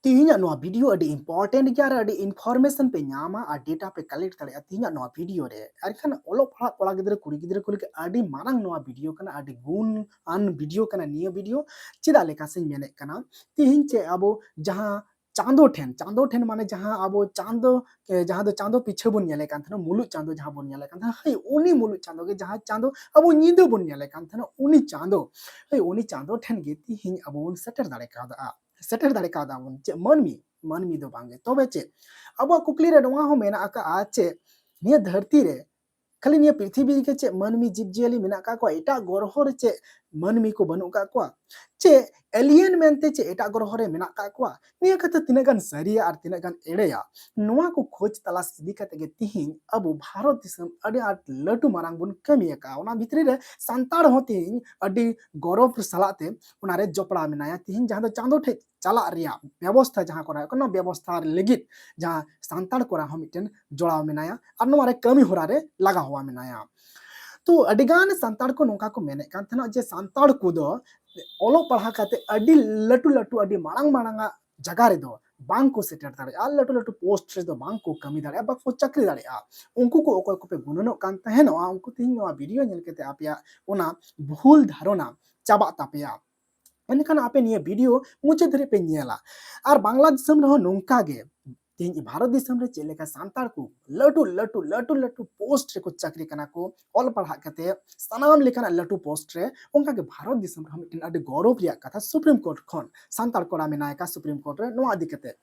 Tihinya noa video adi important gya adi information pe nyama a data pe collect dare tihinya noa video re arkan olo pala gidre kuri gidre kulik adi marang noa video kana adi gun an video kana niya video chida leka se mene kana tihin che abo jaha chando then mane jaha abo chando jaha do chando piche bun nyele kan thana mulu chando jaha bun nyele kan thana hai uni mulu chando ge jaha chando abo nido bun nyele kan thana uni chando hai uni chando then ge tihin abo un setter dare ka da setter dare ka da un che manmi do bange tobe che abo kukli re dong ho mena aka a che niya dharti re खाली निया पृथ्वी के चे मनमी जीवजियाली मेना का को एटा ग्रह रे चे मनमी को बनु का को चे एलियन मेनते चे एटा ग्रह रे मेना का को निया कते तिना गान सरिया आर तिना गान एड़ेया नोआ को खोज तलाश इदी कते गे तिहिं अब भारत दिसम अडे आट लटू मारांग बुन कमिया का ओना भितरी रे संताड़ होतिं अडे गौरव सलाते ओना रे जपड़ा मेनाया तिहिं जहां दो चांदो ठे चला रिया व्यवस्था जहां कोना कोनो व्यवस्था लेगित जहां संताड़ कोरा हम मिटेन जोड़ाव मेनाया और नोआ रे कमी होरा रे लगा हुआ मेनाया तो अडिगान संताड़ को नोका को मेने कान थना जे संताड़ को दो ओलो पढ़ा काते अडी लटू लटू अडी मांग मांगा जगह रे दो बांग को सेटर दारे आ लटू लटू पोस्ट रे दो बांग को कमी दारे बा को चक्री दारे आ उनको को ओको को पे गुननो कान तहेनो उनको तिन नोआ वीडियो नेल केते आपिया ओना भूल धारणा चाबा तापिया एनखान आपे निया वीडियो मुझे धरे पे नेला और बांग्ला दिसम रहो नोंका गे तीन भारत दिसम रे चेलेका सांतार को लटू लटू लटू लटू पोस्ट रे को चक्री कना को ऑल पढ़ा कते सनाम लेखना लटू पोस्ट रे उनका के भारत दिसम रे मिटिन अडे गौरव रिया कथा सुप्रीम कोर्ट खन सांतार कोड़ा में नायका सुप्रीम कोर्ट रे नोआ दिकते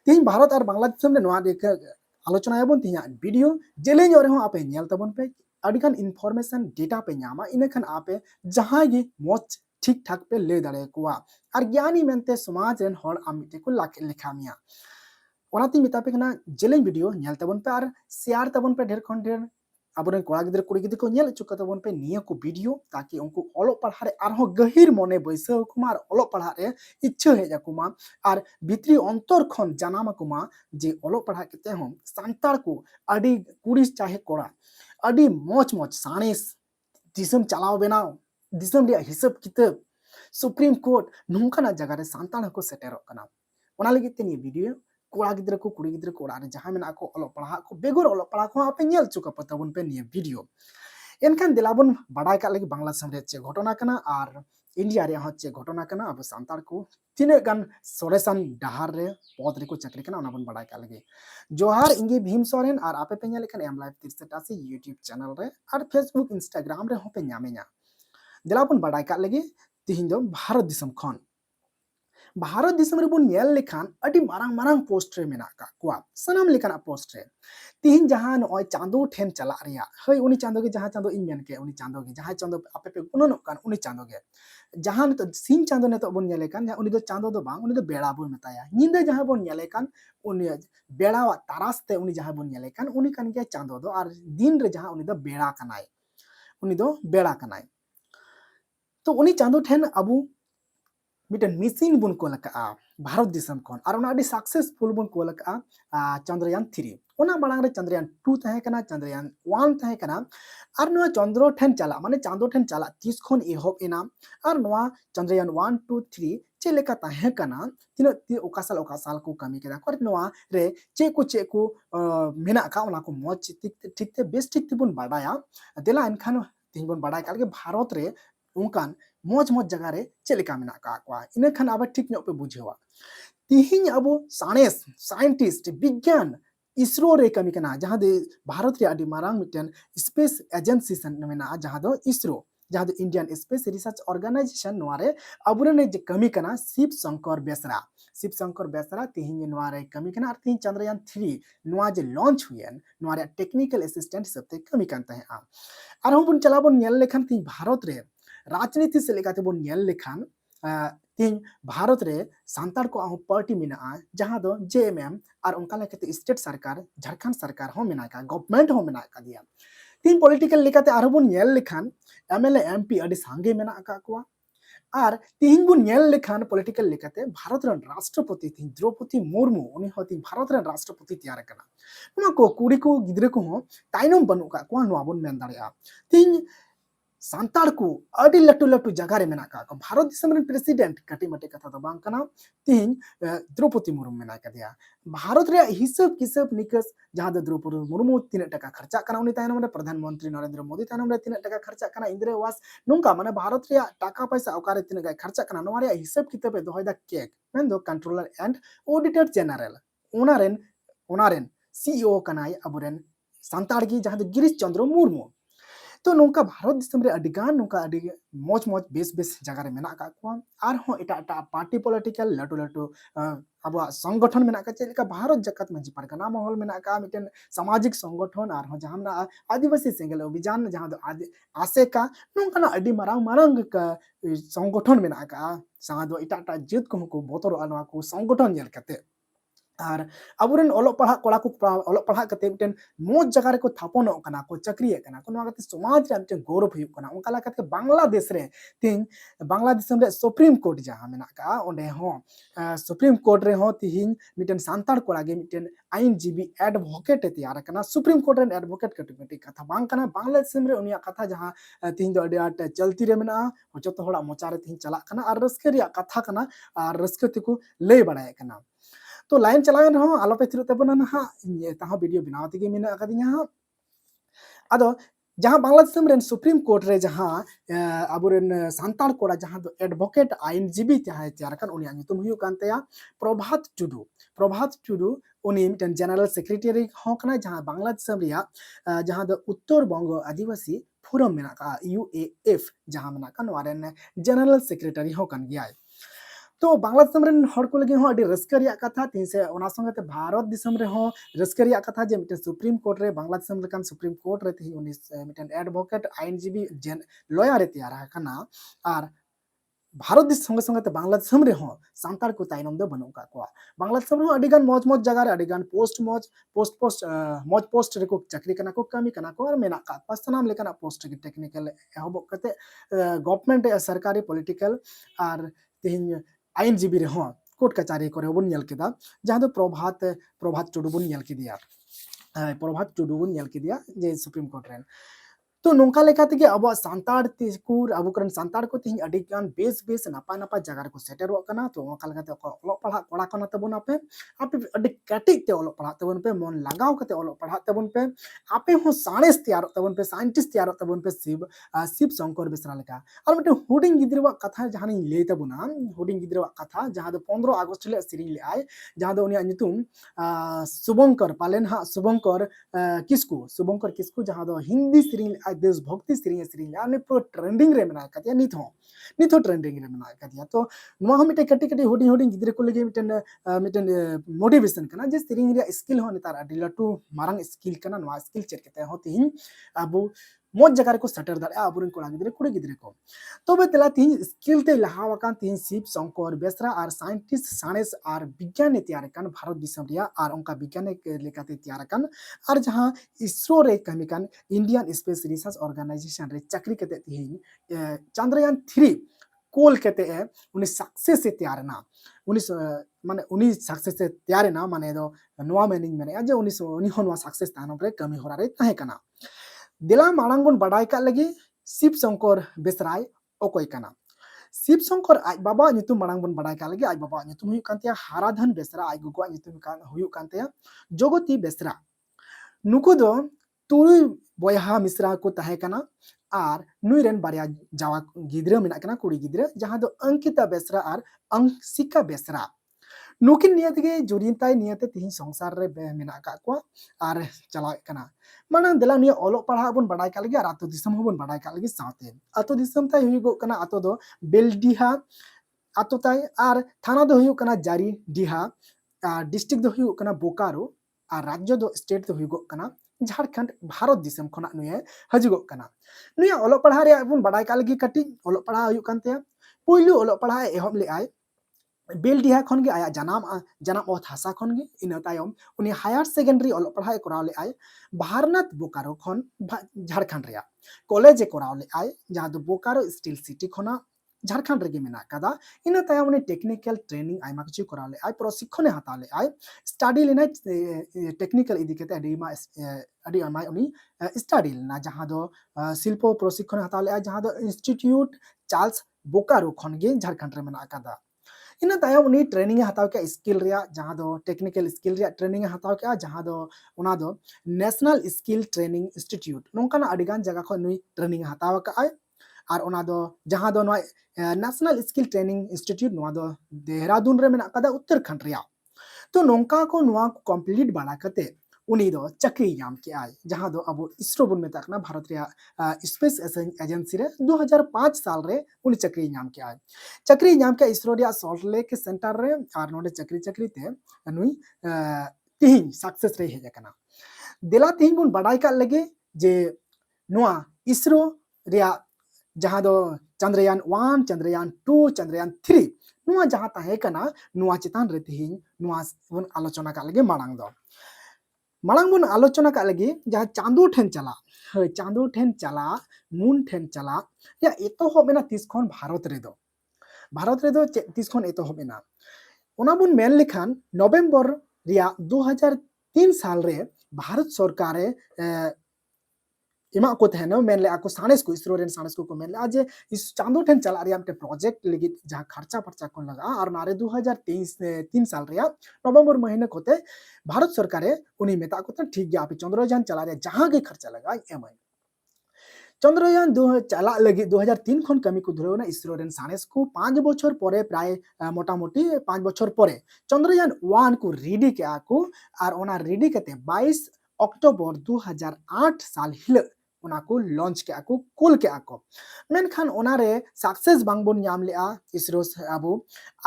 तीन भारत और बांग्ला दिसम रे नोआ देख आलोचना याबन तिया वीडियो जेले जोरे हो आपे नेल तबन पे अडिकान इन्फॉर्मेशन डेटा पे न्यामा इनखान आपे जहां ये मोच ठीक ठाक पे ले दाड़े कुआ और ज्ञानी मेनते समाज रेन हर आमिते को लेखामिया ओनाती मितापे कना जेलें वीडियो नेल तबन पे और शेयर तबन पे ढेर खन ढेर अबोरेन कोड़ा गिद्र कुड़ी गिद्र को नेल चुका तबन पे निया को वीडियो ताकि उनको ओलो पढ़ा रे आरो गहिर मने बैसो कुमार ओलो पढ़ा रे इच्छा हे जाकुमा और भित्री अंतर खन जानामा कुमा जे ओलो पढ़ा केते हम संतार को अडी कुड़ी चाहे कोड़ा अडी मोच मोच सानेस दिसम चलाव बनाओ दिसम रे हिसाब किताब सुप्रीम कोर्ट नोंकाना जगह रे संतान को सेटेरो कना ओना लगी ते नि वीडियो कोड़ा गिद्र को कुड़ी गिद्र कोड़ा रे जहां मेना को ओलो पढ़ा को बेगुर ओलो पढ़ा को आपे नेल चुका पताबन पे नि वीडियो एनखान दिलाबन बाडाय का लगी बांग्ला समरे चे घटना कना और इंडिया रे हचे घटना कना अब संतार को तिने गान सोरेसान डहार रे पद रे को चक्री कना ओना बन बाडाय का लगी जोहार इंगे भीम सोरेन और आपे पे नेल एम लाइव 63 से यूट्यूब चैनल रे और फेसबुक इंस्टाग्राम रे हो पे न्यामे냐 दिलाबन बाडाय का लगी तिहिं दो भारत दिसम खन भारत दिसम रे बुन नेल लेखान अडी मारांग मारांग पोस्ट रे मेना का कुआ सनाम लेखाना पोस्ट रे तिहिं जहां नय चांदो ठेन चला रिया हय उनी चांदो के जहां चांदो इन मेन के उनी चांदो के जहां चांदो आपे पे गुननो कान उनी चांदो के जहां तो सिंह चांदो ने तो बुन नेले कान उनी दो चांदो दो बांग उनी दो बेड़ा बुन मेताया निंदे जहां बुन नेले कान उनी बेड़ा वा तारासते उनी जहां बुन नेले कान उनी कान के चांदो दो और दिन रे जहां उनी दो बेड़ा कनाय उनी दो बेड़ा कनाय तो उनी चांदो ठेन अबु मिटन मिशन बुन को लका भारत दिसम खन और उना सक्सेसफुल बुन को लका चंद्रयान 3 ओना मांग रे चंद्रयान 2 तहे कना चंद्रयान 1 तहे कना और नोआ चंद्र ठेन चला माने चांदो ठेन चला 30 खन एहब एना और नोआ चंद्रयान 1 2 3 चे लेका तहे कना तिनो ति ओका साल को कमी केदा कर नोआ रे चे को मेना का ओना को मज ठीक ते बेस ठीक ते बुन बाडाया देला एनखान तिन बुन बाडाय काल के भारत रे उनकान मोज मोज जगह रे चेलेका मेना का को इने खान अब ठीक नो पे बुझेवा तिहिं अब साइंस साइंटिस्ट विज्ञान इसरो रे कमी कना जहां दे भारत रे अडी मारांग मिटन स्पेस एजेंसी सन मेना जहां दो इसरो जहां दो इंडियन स्पेस रिसर्च ऑर्गेनाइजेशन नोरे अबुरे ने जे कमी कना शिव शंकर बेसरा तिहिं नोआ रे कमी कना और तिहिं चंद्रयान 3 नोआ जे लॉन्च हुएन नोआ रे टेक्निकल असिस्टेंट सबते कमी कान तहे आ और हम बुन चला बुन नेल लेखन तिहिं भारत रे राजनीति से लेकर बोन नेल लेखान तीन भारत रे सांतार को आहु पार्टी मेना जहां दो जेएमएम और उनका लेके स्टेट सरकार झारखंड सरकार हो मेना का गवर्नमेंट हो मेना का दिया तीन पॉलिटिकल लेकाते आरो बोन नेल लेखान एमएलए एमपी अडी सांगे मेना का को और तीन बुन नेल लेखान पॉलिटिकल लेकाते भारत रन राष्ट्रपति थी द्रौपदी मुर्मू उनी होती भारत रन राष्ट्रपति तैयार कना नुआ को कुड़ी को गिद्रे को ताइनम बनु का को नुआ बोन मेन दाड़िया तीन santar ku adi latu jaga re mena ka Bharat disam ren president kati mate katha do bang kana tihin Draupadi Murmu mena ka dia Bharat re hisab kisab nikas jahan do Draupadi Murmu tina taka kharcha kana uni tayanam re Pradhan Mantri Narendra Modi tayanam re tina taka kharcha kana Indira Awas nungka mane Bharat re taka paisa okare tina gai kharcha kana noa re hisab kitab e dohoy da kek men do controller and auditor general onaren onaren CEO kanai aburen santar gi jahan do Girish Chandra Murmu तो नोंका भारत दिसम रे अडिगान नोंका अडि मौज मौज base base जगह रे मेना का को are हो एटा एटा पार्टी पॉलिटिकल लटू लटू अब संगठन मेना का चेलिका भारत जकत मंजी परगना महल मेना का मिटेन सामाजिक संगठन आर हो जहां ना आदिवासी सेंगल अभियान जहां दो आसे का नोंका ना अडि मारांग मारांग का संगठन मेना का सा दो एटा एटा जित को बोतर अनवा को संगठन नेल कते আর আবুরেন অলপ পড়া কড়া কো অলপ পড়া কাতে মিটেন মোজ জায়গা রে কো থাপন কানা কো চাকরি কানা কোন কাতে সমাজ রে মিটেন গৌরव हुई কানা उनका लाकत के बांग्लादेश रे तीन बांग्लादेश रे सुप्रीम कोर्ट जहां मेना का ओंडे हो सुप्रीम कोर्ट रे हो तीन मिटेन सांतार कोड़ा गे मिटेन आईनजीबी एडवोकेट तैयार कना सुप्रीम कोर्ट रे एडवोकेट कटिमेटिक कथा बांग कना बांग्लादेश रे उनिया कथा जहां तीन दो अडी आट चलती रे मेना जतो होड़ा मोचा रे तीन चला कना और रस्के रिया कथा कना और रस्के तिको ले बड़ाय कना तो लाइन चलावे रहो आलो पे थिरुते बना ना ताहा वीडियो बनावती के मिना अकदिया आदो जहां बांग्लादेश रेन सुप्रीम कोर्ट रे जहां अबुरेन सांतार कोड़ा जहां दो एडवोकेट आईनजीबी जहां तैयार कर उनी तुम हुयु कांतेया प्रभात टुडू उनी मिटन जनरल सेक्रेटरी हो कना जहां बांग्लादेश रिया जहां दो उत्तर बंग आदिवासी फोरम मेना का यूएएफ जहां मेना का नवारेन जनरल सेक्रेटरी हो कन गया तो बांग्लादेश रेन हर को लगे हो अडी रस्का रिया कथा तीन से ओना संगते भारत दिसम रे हो रस्का रिया कथा जे मिटन सुप्रीम कोर्ट रे बांग्लादेश लेकान सुप्रीम कोर्ट रे थी उनी मिटन एडवोकेट आईनजीबी जन लॉयर रे तैयार कना आर भारत दिस संगे संगे बांग्लादेश रे हो सांतार को ताइनम दो बनु का को बांग्लादेश रे अडिगान मौज मौज जगह रे अडिगान मौज पोस्ट रे को चाकरी कना को कमी कना को और मेना का पस्तनाम लेकना पोस्ट के टेक्निकल एहब कते गवर्नमेंट सरकारी पॉलिटिकल आर तीन आईनजीबी रे हो कोर्ट कचारी करे बन नेल केदा जहां दो प्रभात टुडू बन नेल के दिया प्रभात टुडू बन नेल के दिया जे सुप्रीम कोर्ट रे तो नोंका लेकाते के अब सांतार तिकुर अब करन सांतार को तिन अडिगान बेस नापा नापा जगह को सेटरो कना तो ओका लेकाते ओलो पढ़ा कोड़ा कना तबन आपे अडि कटिक ते ओलो पढ़ा तबन पे मन लगाव कते ओलो पढ़ा तबन पे आपे हो साइंस तैयार तबन पे साइंटिस्ट तैयार तबन पे शिव शंकर बेसरा लेका और मटे हुडिंग गिद्रवा कथा जहां नि ले तबना हुडिंग गिद्रवा कथा जहां दो 15 अगस्त ले सिरिंग ले आय जहां दो उनिया नितुम शुभंकर पालेन हा शुभंकर किसकू जहां दो हिंदी सिरिंग देशभक्ति सिरिंग यानी पूरा ट्रेंडिंग रे मेना कतिया नित हो ट्रेंडिंग रे मेना कतिया तो नुआ हम मिटे कटी कटी होडिंग होडिंग गिद्रे को लगे मिटन मोटिवेशन कना जे सिरिंग रे स्किल हो नितार अडी लटू मारंग स्किल कना नुआ स्किल चेक कते हो तिन अब मोज जगह को सटर दाड़ा अबुरन कोड़ा गिद्रे कुड़ी गिद्रे को तो बे तेला तिन स्किल ते लहावाकान तिन शिव शंकर बेसरा आर साइंटिस्ट साइंस आर विज्ञान तैयार कान भारत दिसम रिया आर उनका विज्ञान के लेकाते तैयार कान आर जहां इसरो रे कमी कान इंडियन स्पेस रिसर्च ऑर्गेनाइजेशन रे चाकरी कते तिन चंद्रयान 3 कोल कते उनी सक्सेस से तैयार ना उनी सक्सेस से तैयार ना माने दो नोआ मीनिंग में जे उनी होनवा सक्सेस तानो रे कमी होरा रे ताहे कना दिला मांगबन बाडाय का लगी शिव शंकर बेसराय ओकोय कना शिव शंकर आज बाबा नितुम मांगबन बाडाय का लगी आज बाबा नितुम हुयु कांते हाराधन बेसरा आज गुगवा नितुम कान हुयु कांते जगती बेसरा नुको दो तुरुय बयहा मिश्रा को ताहे कना आर नुइरेन बारिया जावा गिद्रा मेना कना कुड़ी गिद्रा जहां दो अंकिता बेसरा आर अंशिका बेसरा नुकिन नियत के जुरिनताय नियत तिहिन संसार रे मेना का को आर चला कना माना देला निया ओलो पढ़ा बन बडाय का लगी आर आतो दिसम होबन बडाय का लगी साथे आतो दिसम ताय हुई गो कना आतो दो बेलडीहा आतो ताय आर थाना दो हुई कना जारी डीहा डिस्ट्रिक्ट दो हुई कना बोकारो आर राज्य दो स्टेट दो हुई गो कना झारखंड भारत दिसम खना नुए हजगो कना नुया ओलो पढ़ा रे बन बडाय का लगी कटी ओलो पढ़ा हुई कानते पहिलो ओलो पढ़ा एहम ले आय बेलडीहा खन गे आया जनाम ओथ हासा खन गे इन तायम उनी हायर सेकेंडरी ओलो पढ़ाई कराव ले आय भारनाथ बोकारो खन झारखंड रे कॉलेज कराव ले आय जहां दो बोकारो स्टील सिटी खना झारखंड रेगे मेना कदा इन तायम उनी टेक्निकल ट्रेनिंग आयमा किछु करा ले आय प्रशिक्षण हाता ले आय स्टडी लेना टेक्निकल इदी केते अडी आमा उनी स्टडी लेना जहां दो शिल्प प्रशिक्षण हाता ले आय जहां दो इंस्टीट्यूट चार्ल्स बोकारो खनगे झारखंड रे मेना कदा इन तायम उनी ट्रेनिंग हाताव के स्किल रिया जहां दो टेक्निकल स्किल रिया ट्रेनिंग हाताव के जहां दो उना दो नेशनल स्किल ट्रेनिंग इंस्टीट्यूट नोंकाना अडिगान जगह खो नुई ट्रेनिंग हाताव का आय और उना दो जहां दो नेशनल स्किल ट्रेनिंग इंस्टीट्यूट नोआ दो देहरादून रे मेना कदा उत्तराखंड रिया तो नोंका को नोआ कंप्लीट बाड़ा कते उनी दो चक्री नाम के आय जहां दो अब इसरो बुन मेता कना भारत रिया स्पेस एजेंसी रे 2005 साल रे उनी चक्री नाम के आय चक्री नाम के इसरो रिया सॉल्ट लेक सेंटर रे और नोडे चक्री ते नुई तिहिं सक्सेस रे हेज कना दिला तिहिं बुन बाडाई का लगे जे नोआ इसरो रिया जहां दो चंद्रयान 1 चंद्रयान 2 चंद्रयान 3 नुआ जहां ताहे कना नुआ चितान रे तिहिं नुआ बुन आलोचना का लगे मांग बुन आलोचना का लगे जहां चांदो ठेन चला हय चांदो ठेन चला मून ठेन चला या एतो हो मेना तीस खन भारत रे दो तीस खन एतो हो मेना ओना बुन मेन लेखान नवंबर रिया 2003 साल रे भारत सरकार इमा को तहनो मेन ले आको साणेस को इसरो रेन साणेस को मेन ले आज इस चांदो ठेन चला रिया मटे प्रोजेक्ट लगी जहां खर्चा पर्चा कोन लगा और नारे 2023 3 साल रिया नवंबर महीने कोते भारत सरकार उनी मेता को ठीक गया पे चंद्रयान चला रिया जहां के खर्चा लगा एम चंद्रयान दो चला लगी 2003 खन कमी को धुरेना इसरो रेन साणेस को 5 बछर परे प्राय मोटामोटी 5 बछर परे चंद्रयान 1 को रेडी के आको और ओना रेडी कते 22 अक्टूबर 2008 साल हिल उना को लॉन्च के आको कुल के आको मेनखान ओना रे सक्सेस बांगबोन नाम लेआ इसरो आबो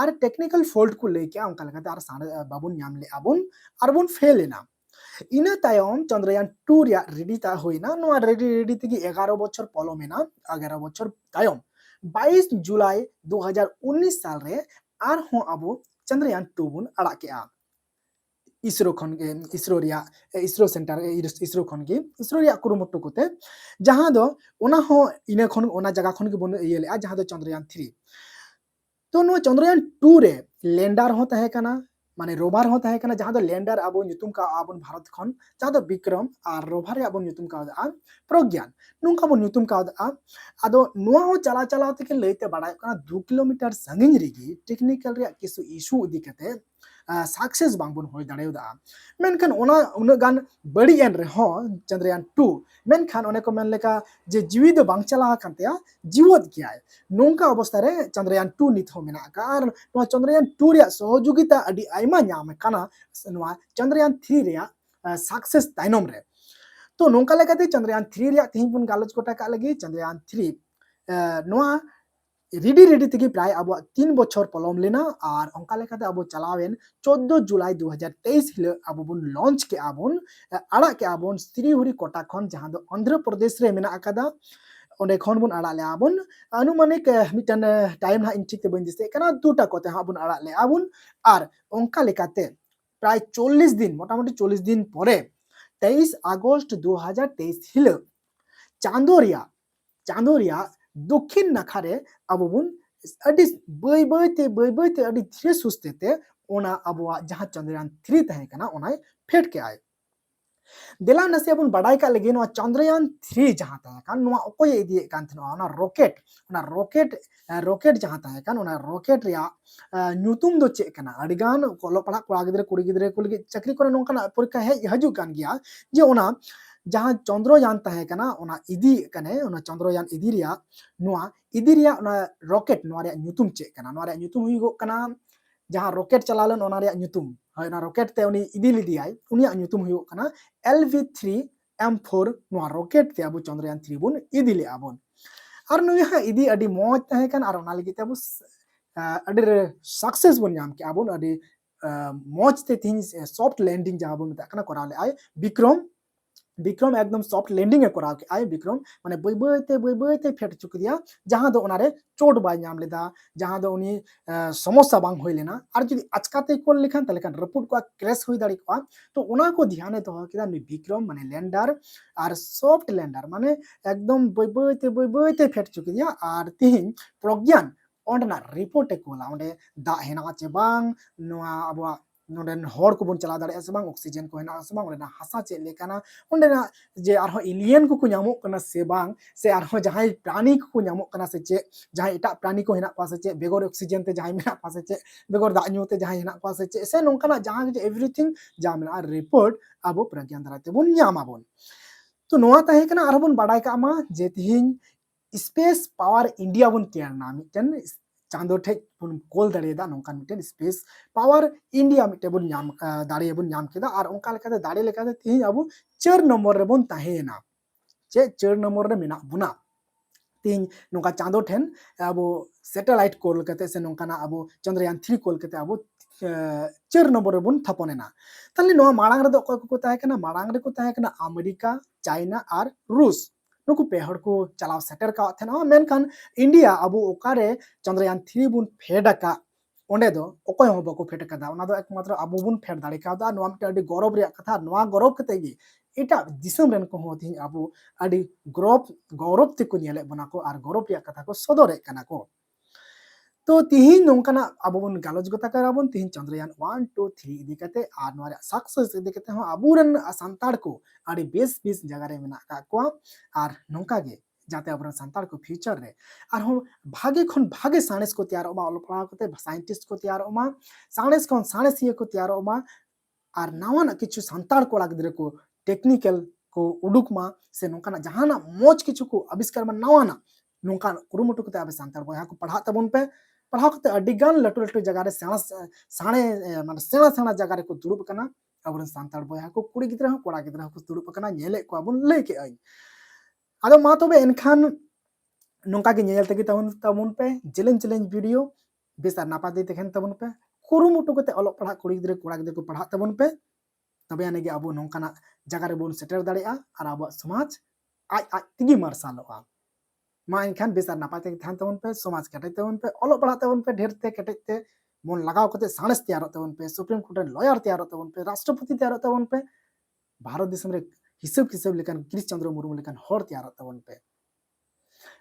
और टेक्निकल फॉल्ट को लेके उनका लगाते और सारे बाबुन नाम ले आबुन और बुन फेल लेना इना तायम चंद्रयान 2 रिया रेडी ता होइना नो रेडी तगी 11 बछर पलमेना 11 बछर तायम 22 जुलाई 2019 साल रे आर हो आबो चंद्रयान 2 बुन अड़ा के आ इसरो खन के इसरो रिया इसरो सेंटर इसरो खन के इसरो रिया कुरुमुट्टु कोते जहां दो ओना हो इने खन ओना जगह खन के बन ये ले जहां दो चंद्रयान 3 तो नो चंद्रयान 2 रे लैंडर होता है कना माने रोवर होता है कना जहां दो लैंडर आबो ᱧᱩᱛᱩᱢ का आबन भारत खन जहां दो विक्रम और रोवर आबो ᱧᱩᱛᱩᱢ का प्रज्ञान नुंका बो ᱧᱩᱛᱩᱢ का आदो नुआ हो चला चला ते के लेते बड़ा कना 2 किलोमीटर संगिन रिगी टेक्निकल रे किसु इशू इदी कते सक्सेस बांगबन होय दाड़ेदा मेनखान ओना उन गान बड़ी एन रे हो चंद्रयान 2 मेनखान ओने को मेन लेका जे जीवी दो बांग चला कांतेया जीवत किया नोंका अवस्था रे चंद्रयान 2 नित हो मेना कार नो चंद्रयान 2 रे सहयोगिता अडी आइमा ᱧᱟᱢ काना नो चंद्रयान 3 रे सक्सेस ताइनम रे तो नोंका लेकाते चंद्रयान 3 रे तिहिं बुन गालोच कोटा का लगी चंद्रयान 3 नोआ रेडी तक प्राय अब 3 बछर पलम लेना और अंका लेकाते अब चलावेन 14 जुलाई 2023 हिल अब बुन लॉन्च के आबुन अड़ा के आबुन श्रीहुरी कोटा खन जहां दो आंध्र प्रदेश रे मेना अकादा ओंडे खन बुन अड़ा ले आबुन अनुमानिक मिटन टाइम हा इंचिक ते बन दिसे कना दुटा कोते हा बुन अड़ा ले आबुन और अंका लेकाते प्राय 40 दिन मोटामोटी 40 दिन परे 23 अगस्त 2023 हिल चांदोरिया दक्षिण नाखारे अब बुन अडी बय अडी धीरे सुस्ते ओना अब जहां चंद्रयान 3 तहे कना ओना फेट के आए दिला नसे बुन बड़ाई का लगे नो चंद्रयान 3 जहां तहे कान नो ओकोय इदी कान थनो ओना रॉकेट जहां तहे कान ओना रॉकेट रिया न्यूतुम दो चे कना अडिगान कोलो पड़ा कोड़ा गिदरे कुड़ी गिदरे को लगे चक्री करे नोंका परीक्षा है हजू कान गया जे ओना जहां चंद्रयान तहे कना ओना इदी कने ओना चंद्रयान इदी रिया ओना रॉकेट नो रिया न्यूतुम चे कना नो रिया न्यूतुम हुई कना जहां रॉकेट चलालन ओना रिया न्यूतुम है ना रॉकेट ते उनी इदी लिदियाय उनिया न्यूतुम हुई कना LV3M4 नो रॉकेट ते अब चंद्रयान 3 बुन इदी ले आबन और नु यहां इदी अडी मौज तहे कन और ओना लगी ते अब अडी सक्सेस बन नाम के आबन अडी मौज ते थिंग सॉफ्ट लैंडिंग जहां बुन कना कराले आय विक्रम विक्रम एकदम सॉफ्ट लैंडिंग ए कराव के आय विक्रम माने बई बई ते फेट चुक दिया जहां दो ओनारे चोट बाय नाम लेदा जहां दो उनी समस्या बांग होय लेना आर जुदी अचकाते कोल लेखान तले खान रपुट को क्रैश होय दाड़ी को तो ओना को ध्यान ए दोहो केदा नी विक्रम माने लैंडर आर सॉफ्ट लैंडर माने एकदम बई बई ते फेट चुक दिया आर तिहिन प्रज्ञान ओंडना रिपोर्ट ए कोला ओंडे दा हेना चे बांग नोआ अबवा नोडेन हॉर को बन चला दाड़े से बांग ऑक्सीजन को हेना से बांग ओंडे हासा चे लेकाना ओंडे ना जे आरो एलियन को ᱧᱟᱢᱚᱜ ᱠᱟᱱᱟ से बांग से आरो जहां प्राणी को ᱧᱟᱢᱚᱜ ᱠᱟᱱᱟ से चे जहां एटा प्राणी को हेना पासे चे बेगर ऑक्सीजन ते जहां मेना पासे चे बेगर दा ᱧᱩ ते जहां हेना पासे चे से नोंकाना जहां जे एवरीथिंग जहां मेना रिपोर्ट अब प्रज्ञान दाराते बन ᱧᱟᱢᱟबᱚन तो नोआ ताहे कना आरो बन बाडाय का मा जे तिहिन स्पेस पावर इंडिया बन केरना मिटन चांदो ठे बन कोल दाड़ेदा नोंकान मिटन स्पेस पावर इंडिया मिटे बन ᱧᱟᱢ दाड़े बन ᱧाम केदा आर ओंका लेकाते दाड़े लेकाते तिहिन अब 4 नंबर रे बन ताहेना चे 4 नंबर रे मेना बुना तीन नोंका चांदो ठेन अब सैटेलाइट कोल कते से नोंकाना अब चंद्रयान 3 कोल कते अब 4 नंबर रे बन थापनेना ताले नोआ माड़ांग रे दो अकय को ताहे कना माड़ांग रे को ताहे कना अमेरिका चाइना आर रूस नुकु पेहड़ को चलाव सेटर का थेना मेनखान इंडिया अब ओकारे चंद्रयान 3 बुन फेडका ओंडे दो अकय हो बको फेट कदा ओना दो एकमात्र अब बुन फेड दाड़े कादा नोआ मिटे अडी गौरव रे कथा नोआ गौरव कते गी एटा दिसम रेन को होती अब अडी गौरव ते को नेले बना को आर गौरव रे कथा को सदरे कना को तो तिहिन नोंकाना अब बन गालोज गता कराबन तिहिन चंद्रयान 1 2 3 इदी कते आर नोरे सक्सेस इदी कते हो अबुरन संताड़ को अडी बेस बेस जगह रे मेना का को आर नोंका गे जाते अबरन संताड़ को फ्यूचर रे आर हम भागे खन भागे साइंस को तैयार ओमा अलपड़ा कते साइंटिस्ट को तैयार ओमा साइंस खन साइंस को तैयार ओमा आर नावाना किछु संताड़ कोड़ा गिद्रे को टेक्निकल को उडुक मा से नोंकाना जहाना मोज किछु को आविष्कार मा नावाना नोंका कुरुमुटु कते आबे संताड़ बया को पढ़ा तबन पे पढ़ाव कते अडिगान लटु लटु जगह रे साणे माने सेना सेना जगह रे को दुरुब कना अबरन संताड़ बया को कुड़ी गिद्रा हो कोड़ा गिद्रा को दुरुब कना नेले को अबन ले के आई आदो मा तबे एनखान नोंका गे नेल तगे तबन पे चैलेंज वीडियो बेसार नापा दे तखन तबन पे कुरुमुटु कते अलोक पढ़ा कुड़ी गिद्रा कोड़ा गिद्रा को पढ़ा तबन पे तबे आनेगे अब नोंकाना जगह रे बोन सेटर दाड़ेया आर अब समाज आज आज तिगी मार्सालोआ मा इनखान बेसार नापाते थान तबन पे समाज केटे तबन पे अलो पढ़ा तबन पे ढेर ते केटे ते मन लगाव कते साणस तैयार तबन पे सुप्रीम कोर्ट रे लॉयर तैयार तबन पे राष्ट्रपति तैयार तबन पे भारत देश रे हिसाब किसाब लेकान गिरीश चंद्र मुर्मू लेकान हर तैयार तबन पे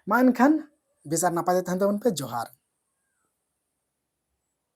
मा इनखान बेसार नापाते थान तबन पे जोहार।